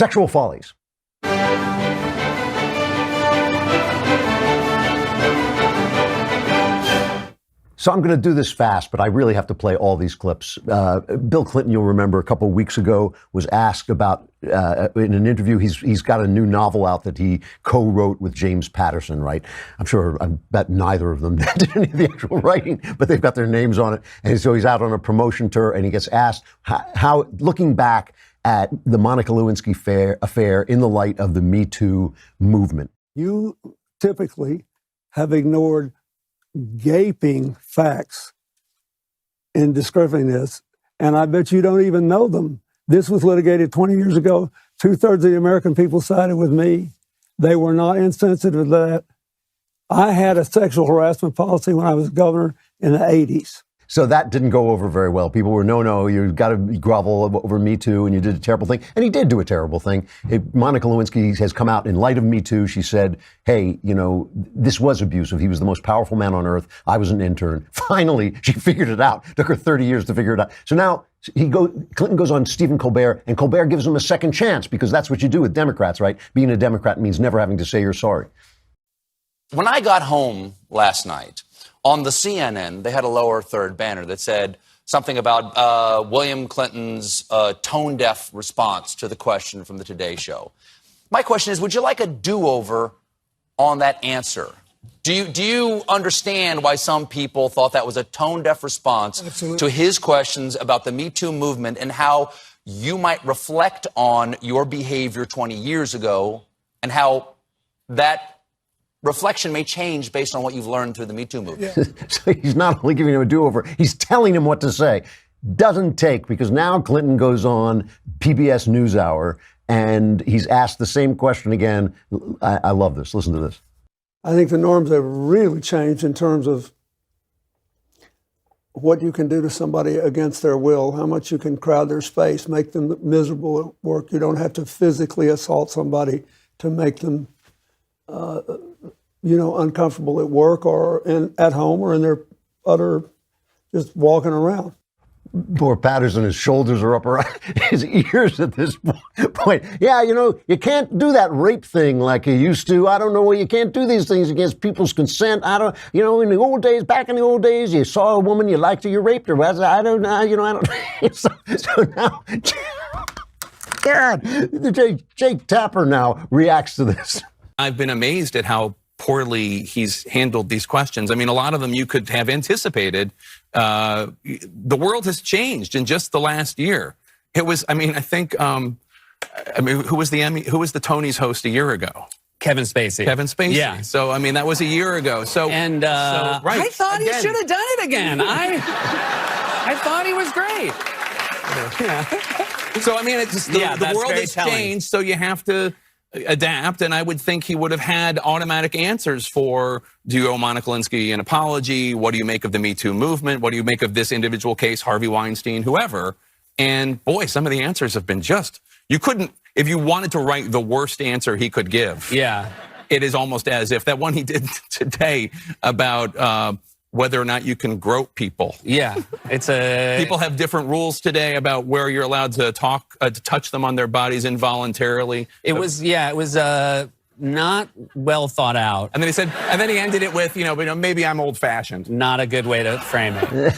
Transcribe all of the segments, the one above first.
Sexual Follies. So I'm going to do this fast, but I really have to play all these clips. Bill Clinton, you'll remember, a couple of weeks ago was asked about, in an interview, he's got a new novel out that he co-wrote with James Patterson, right? I bet neither of them did any of the actual writing, but they've got their names on it. And so he's out on a promotion tour, and he gets asked how looking back at the Monica Lewinsky affair in the light of the Me Too movement. You typically have ignored gaping facts in describing this, and I bet you don't even know them. This was litigated 20 years ago. 2/3 of the American people sided with me. They were not insensitive to that. I had a sexual harassment policy when I was governor in the 80s. So that didn't go over very well. People were, no, you've got to grovel over Me Too, and you did a terrible thing. And he did do a terrible thing. Monica Lewinsky has come out in light of Me Too. She said, hey, this was abusive. He was the most powerful man on earth. I was an intern. Finally, she figured it out. Took her 30 years to figure it out. So now Clinton goes on Stephen Colbert, and Colbert gives him a second chance, because that's what you do with Democrats, right? Being a Democrat means never having to say you're sorry. When I got home last night, on the CNN, they had a lower third banner that said something about William Clinton's tone-deaf response to the question from the Today Show. My question is, would you like a do-over on that answer? Do you understand why some people thought that was a tone-deaf response to his questions about the Me Too movement, and how you might reflect on your behavior 20 years ago, and how that reflection may change based on what you've learned through the Me Too movement? Yeah. So he's not only giving him a do-over, he's telling him what to say. Doesn't take, because now Clinton goes on PBS NewsHour and he's asked the same question again. I love this. Listen to this. I think the norms have really changed in terms of what you can do to somebody against their will, how much you can crowd their space, make them miserable at work. You don't have to physically assault somebody to make them uncomfortable at work or at home or in their just walking around. Poor Patterson, his shoulders are up around his ears at this point. Yeah, you can't do that rape thing like you used to. I don't know, you can't do these things against people's consent. I don't, in the old days, back in the old days, you saw a woman you liked her, you raped her. I don't know, I don't. So now, God, Jake Tapper now reacts to this. I've been amazed at how poorly he's handled these questions. I mean, a lot of them you could have anticipated. The world has changed in just the last year. It was, I think, who was the Tonys host a year ago? Kevin Spacey. Yeah. So, that was a year ago. Right. I thought he should have done it again. I thought he was great. Yeah. So, it's just, the world has changed, so you have to adapt, and I would think he would have had automatic answers for, do you owe Monica Lewinsky an apology? What do you make of the Me Too movement? What do you make of this individual case, Harvey Weinstein, whoever? And boy, some of the answers have been you couldn't, if you wanted to write the worst answer he could give. Yeah. It is almost as if that one he did today about whether or not you can grope people. Yeah, people have different rules today about where you're allowed to to touch them on their bodies involuntarily. It was not well thought out. And then he ended it with, maybe I'm old-fashioned. Not a good way to frame it.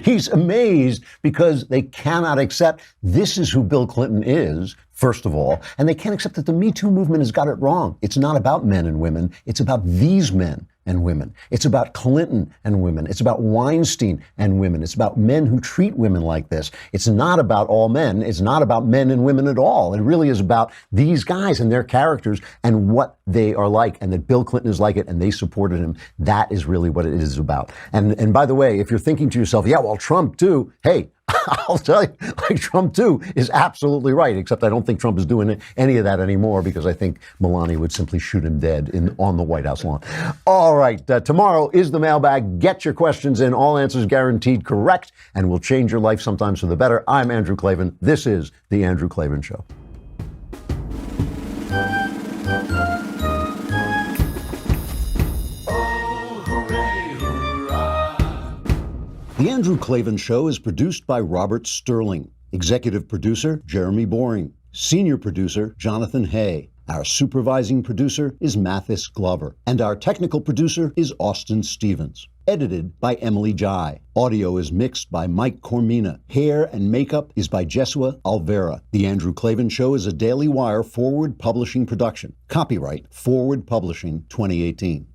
He's amazed because they cannot accept this is who Bill Clinton is, first of all, and they can't accept that the Me Too movement has got it wrong. It's not about men and women. It's about these men and women. It's about Clinton and women. It's about Weinstein and women. It's about men who treat women like this. It's not about all men. It's not about men and women at all. It really is about these guys and their characters and what they are like, and that Bill Clinton is like it and they supported him. That is really what it is about. And by the way, if you're thinking to yourself, yeah, well, Trump too, hey, I'll tell you, Trump too is absolutely right, except I don't think Trump is doing any of that anymore, because I think Melania would simply shoot him dead on the White House lawn. All right, tomorrow is the mailbag. Get your questions in, all answers guaranteed correct, and will change your life sometimes for the better. I'm Andrew Klavan. This is The Andrew Klavan Show. The Andrew Klavan Show is produced by Robert Sterling. Executive producer, Jeremy Boring. Senior producer, Jonathan Hay. Our supervising producer is Mathis Glover. And our technical producer is Austin Stevens. Edited by Emily Jai. Audio is mixed by Mike Cormina. Hair and makeup is by Jesua Alvera. The Andrew Klavan Show is a Daily Wire Forward Publishing production. Copyright Forward Publishing 2018.